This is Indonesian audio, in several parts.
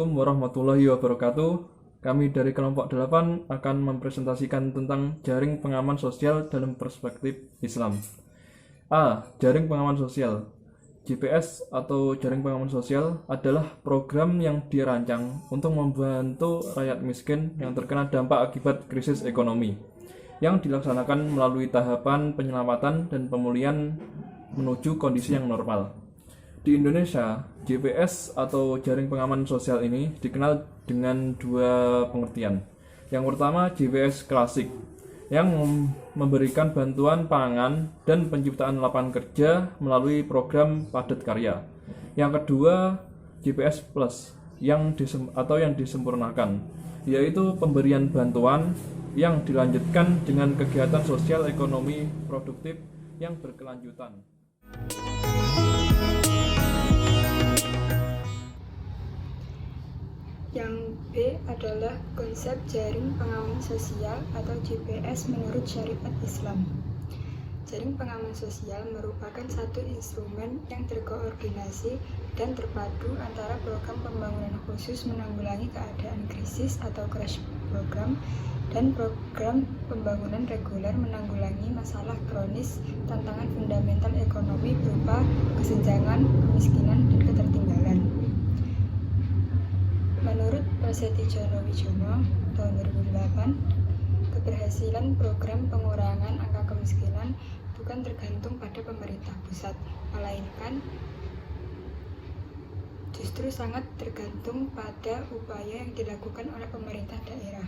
Assalamualaikum warahmatullahi wabarakatuh. Kami dari kelompok 8 akan mempresentasikan tentang jaring pengaman sosial dalam perspektif Islam. A. Jaring pengaman sosial. JPS atau jaring pengaman sosial adalah program yang dirancang untuk membantu rakyat miskin yang terkena dampak akibat krisis ekonomi, yang dilaksanakan melalui tahapan penyelamatan dan pemulihan menuju kondisi yang normal. Di Indonesia, JPS atau jaring pengaman sosial ini dikenal dengan dua pengertian. Yang pertama, JPS klasik, yang memberikan bantuan pangan dan penciptaan lapangan kerja melalui program padat karya. Yang kedua, JPS Plus, yang disempurnakan, yaitu pemberian bantuan yang dilanjutkan dengan kegiatan sosial ekonomi produktif yang berkelanjutan. Yang B adalah konsep jaring pengaman sosial atau JPS menurut syariat Islam. Jaring pengaman sosial merupakan satu instrumen yang terkoordinasi dan terpadu antara program pembangunan khusus menanggulangi keadaan krisis atau crash program dan program pembangunan reguler menanggulangi masalah kronis, tantangan fundamental ekonomi berupa kesenjangan, kemiskinan, dan ketertinggalan. Menurut Prasetyo Djono Wijono tahun 2008, keberhasilan program pengurangan angka kemiskinan bukan tergantung pada pemerintah pusat, melainkan justru sangat tergantung pada upaya yang dilakukan oleh pemerintah daerah.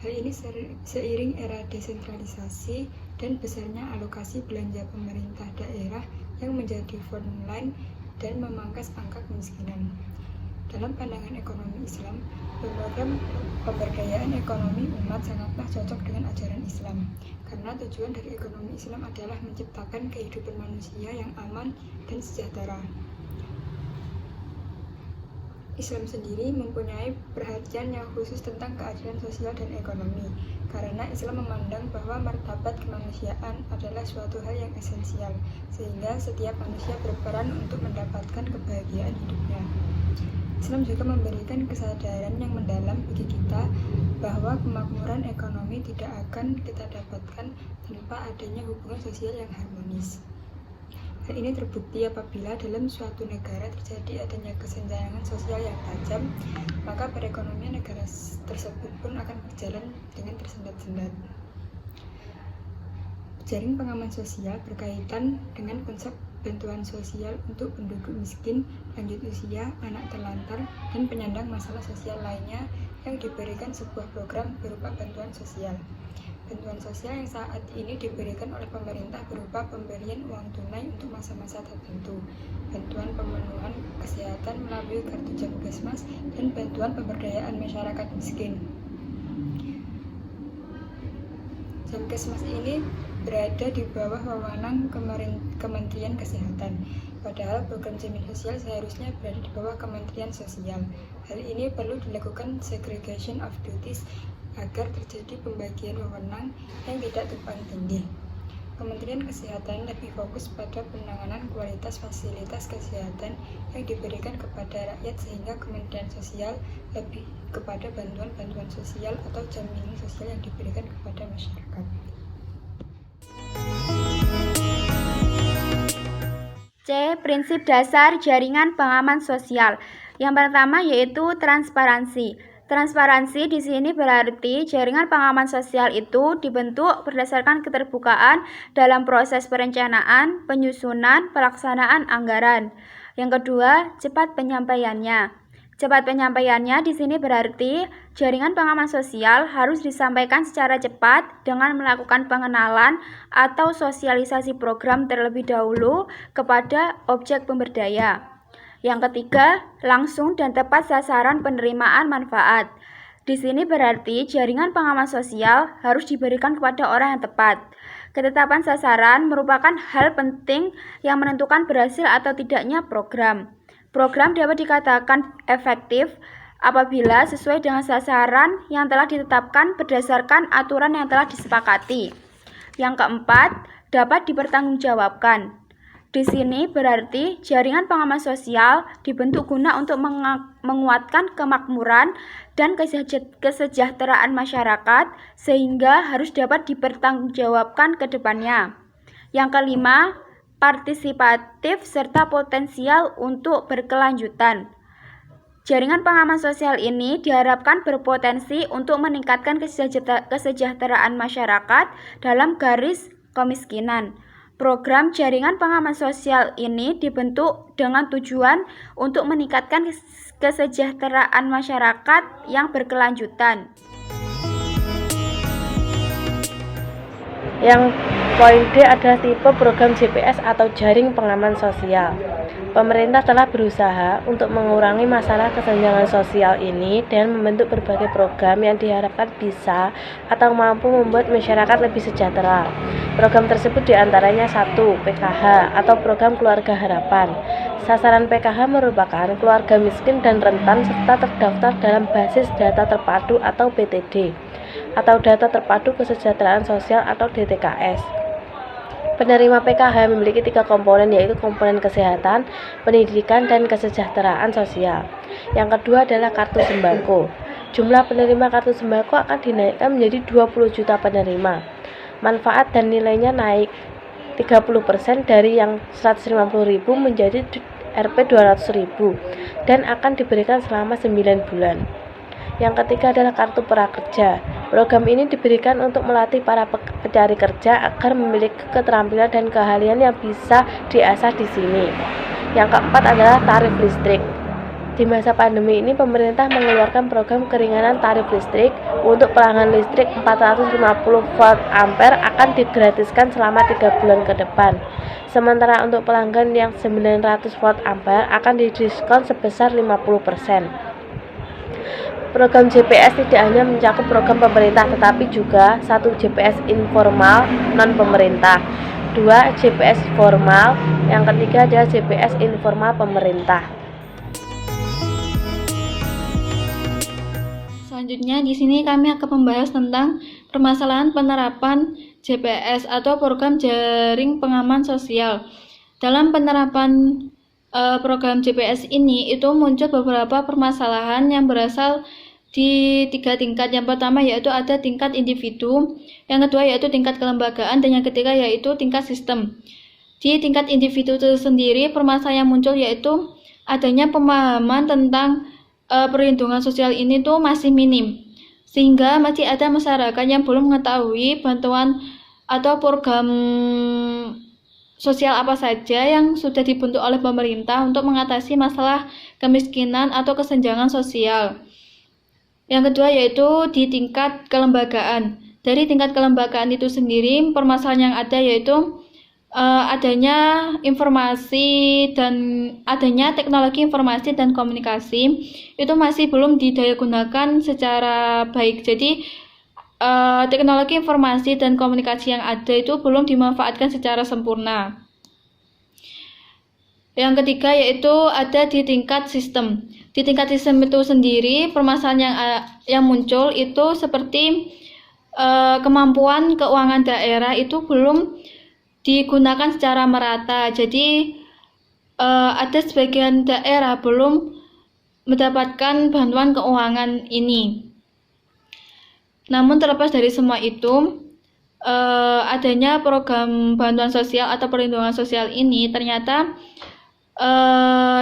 Hal ini seiring era desentralisasi dan besarnya alokasi belanja pemerintah daerah yang menjadi frontline dan memangkas angka kemiskinan. Dalam pandangan ekonomi Islam, program pemberdayaan ekonomi umat sangatlah cocok dengan ajaran Islam, karena tujuan dari ekonomi Islam adalah menciptakan kehidupan manusia yang aman dan sejahtera. Islam sendiri mempunyai perhatian yang khusus tentang keadilan sosial dan ekonomi, karena Islam memandang bahwa martabat kemanusiaan adalah suatu hal yang esensial, sehingga setiap manusia berperan untuk mendapatkan kebahagiaan hidupnya. Islam juga memberikan kesadaran yang mendalam bagi kita bahwa kemakmuran ekonomi tidak akan kita dapatkan tanpa adanya hubungan sosial yang harmonis. Hal ini terbukti apabila dalam suatu negara terjadi adanya kesenjangan sosial yang tajam, maka perekonomian negara tersebut pun akan berjalan dengan tersendat-sendat. Jaring pengaman sosial berkaitan dengan konsep bantuan sosial untuk penduduk miskin, lanjut usia, anak terlantar, dan penyandang masalah sosial lainnya yang diberikan sebuah program berupa bantuan sosial. Bantuan sosial yang saat ini diberikan oleh pemerintah berupa pemberian uang tunai untuk masa-masa tertentu, bantuan pemenuhan kesehatan melalui kartu Jamkesmas, dan bantuan pemberdayaan masyarakat miskin. Jamkesmas ini berada di bawah wewenang Kementerian Kesehatan, padahal program jaminan sosial seharusnya berada di bawah Kementerian Sosial. Hal ini perlu dilakukan segregation of duties agar terjadi pembagian wewenang yang tidak tumpang tindih. Kementerian Kesehatan lebih fokus pada penanganan kualitas fasilitas kesehatan yang diberikan kepada rakyat, sehingga Kementerian Sosial lebih kepada bantuan-bantuan sosial atau jaminan sosial yang diberikan kepada masyarakat. C. Prinsip dasar jaringan pengaman sosial. Yang pertama yaitu transparansi. Transparansi di sini berarti jaringan pengaman sosial itu dibentuk berdasarkan keterbukaan dalam proses perencanaan, penyusunan, pelaksanaan anggaran. Yang kedua, cepat penyampaiannya. Cepat penyampaiannya di sini berarti jaringan pengaman sosial harus disampaikan secara cepat dengan melakukan pengenalan atau sosialisasi program terlebih dahulu kepada objek pemberdaya. Yang ketiga, langsung dan tepat sasaran penerimaan manfaat. Di sini berarti jaringan pengaman sosial harus diberikan kepada orang yang tepat. Ketetapan sasaran merupakan hal penting yang menentukan berhasil atau tidaknya program. Program dapat dikatakan efektif apabila sesuai dengan sasaran yang telah ditetapkan berdasarkan aturan yang telah disepakati. Yang keempat, dapat dipertanggungjawabkan. Di sini berarti jaringan pengaman sosial dibentuk guna untuk menguatkan kemakmuran dan kesejahteraan masyarakat sehingga harus dapat dipertanggungjawabkan ke depannya. Yang kelima, partisipatif serta potensial untuk berkelanjutan. Jaringan pengaman sosial ini diharapkan berpotensi untuk meningkatkan kesejahteraan masyarakat dalam garis kemiskinan. Program jaringan pengaman sosial ini dibentuk dengan tujuan untuk meningkatkan kesejahteraan masyarakat yang berkelanjutan. Yang poin D adalah tipe program JPS atau jaring pengaman sosial. Pemerintah telah berusaha untuk mengurangi masalah kesenjangan sosial ini dengan membentuk berbagai program yang diharapkan bisa atau mampu membuat masyarakat lebih sejahtera. Program tersebut diantaranya 1. PKH atau Program Keluarga Harapan. Sasaran PKH merupakan keluarga miskin dan rentan serta terdaftar dalam basis data terpadu atau BTD atau data terpadu kesejahteraan sosial atau DTKS. Penerima PKH memiliki 3 komponen, yaitu komponen kesehatan, pendidikan, dan kesejahteraan sosial. Yang kedua adalah kartu sembako. Jumlah penerima kartu sembako akan dinaikkan menjadi 20 juta penerima. Manfaat dan nilainya naik 30% dari yang 150.000 menjadi Rp 200.000 dan akan diberikan selama 9 bulan. Yang ketiga adalah kartu prakerja. Program ini diberikan untuk melatih para pencari kerja agar memiliki keterampilan dan keahlian yang bisa diasah di sini. Yang keempat adalah tarif listrik. Di masa pandemi ini, pemerintah mengeluarkan program keringanan tarif listrik untuk pelanggan listrik 450 volt ampere akan digratiskan selama 3 bulan ke depan. Sementara untuk pelanggan yang 900 volt ampere akan didiskon sebesar 50%. Program JPS tidak hanya mencakup program pemerintah, tetapi juga 1. JPS informal non-pemerintah, 2. JPS formal, yang ketiga adalah JPS informal pemerintah. Selanjutnya di sini kami akan membahas tentang permasalahan penerapan JPS atau program jaring pengaman sosial. Dalam penerapan program JPS ini itu muncul beberapa permasalahan yang berasal di 3 tingkat. Yang pertama yaitu ada tingkat individu, yang kedua yaitu tingkat kelembagaan, dan yang ketiga yaitu tingkat sistem. Di tingkat individu itu sendiri, permasalahan yang muncul yaitu adanya pemahaman tentang perlindungan sosial ini tuh masih minim, sehingga masih ada masyarakat yang belum mengetahui bantuan atau program sosial apa saja yang sudah dibentuk oleh pemerintah untuk mengatasi masalah kemiskinan atau kesenjangan sosial. Yang kedua yaitu di tingkat kelembagaan. Dari tingkat kelembagaan itu sendiri, permasalahan yang ada yaitu adanya teknologi informasi dan komunikasi itu masih belum didayagunakan secara baik. Jadi teknologi informasi dan komunikasi yang ada itu belum dimanfaatkan secara sempurna. Yang ketiga yaitu ada di tingkat sistem. Di tingkat sistem itu sendiri, permasalahan yang muncul itu seperti kemampuan keuangan daerah itu belum digunakan secara merata. Jadi ada sebagian daerah belum mendapatkan bantuan keuangan ini. Namun terlepas dari semua itu, adanya program bantuan sosial atau perlindungan sosial ini ternyata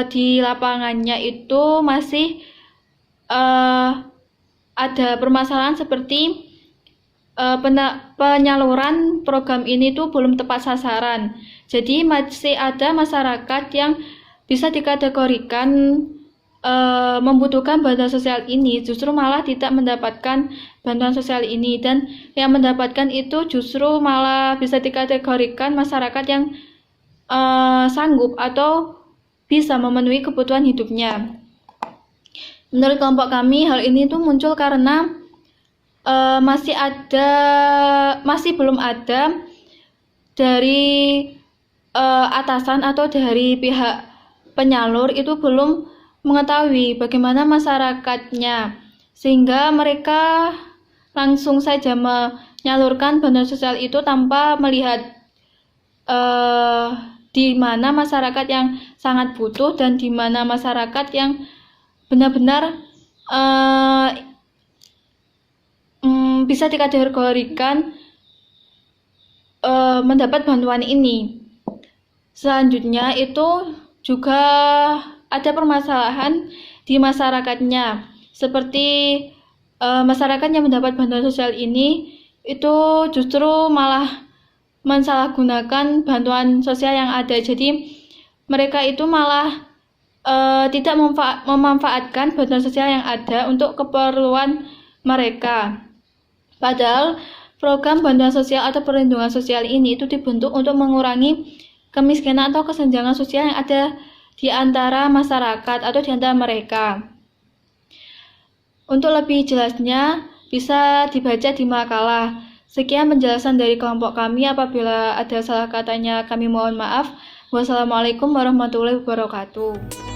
di lapangannya itu masih ada permasalahan seperti penyaluran program ini tuh belum tepat sasaran. Jadi masih ada masyarakat yang bisa dikategorikan membutuhkan bantuan sosial ini justru malah tidak mendapatkan bantuan sosial ini, dan yang mendapatkan itu justru malah bisa dikategorikan masyarakat yang sanggup atau bisa memenuhi kebutuhan hidupnya. Menurut kelompok kami, hal ini tuh muncul karena masih belum ada dari atasan atau dari pihak penyalur itu belum mengetahui bagaimana masyarakatnya, sehingga mereka langsung saja menyalurkan bantuan sosial itu tanpa melihat di mana masyarakat yang sangat butuh dan di mana masyarakat yang benar-benar bisa dikategorikan mendapat bantuan ini. Selanjutnya itu juga ada permasalahan di masyarakatnya, seperti masyarakat yang mendapat bantuan sosial ini itu justru malah mensalahgunakan bantuan sosial yang ada. Jadi mereka itu malah tidak memanfaatkan bantuan sosial yang ada untuk keperluan mereka. Padahal program bantuan sosial atau perlindungan sosial ini itu dibentuk untuk mengurangi kemiskinan atau kesenjangan sosial yang ada di antara masyarakat atau di antara mereka. Untuk lebih jelasnya bisa dibaca di makalah. Sekian penjelasan dari kelompok kami. Apabila ada salah katanya kami mohon maaf. Wassalamualaikum warahmatullahi wabarakatuh.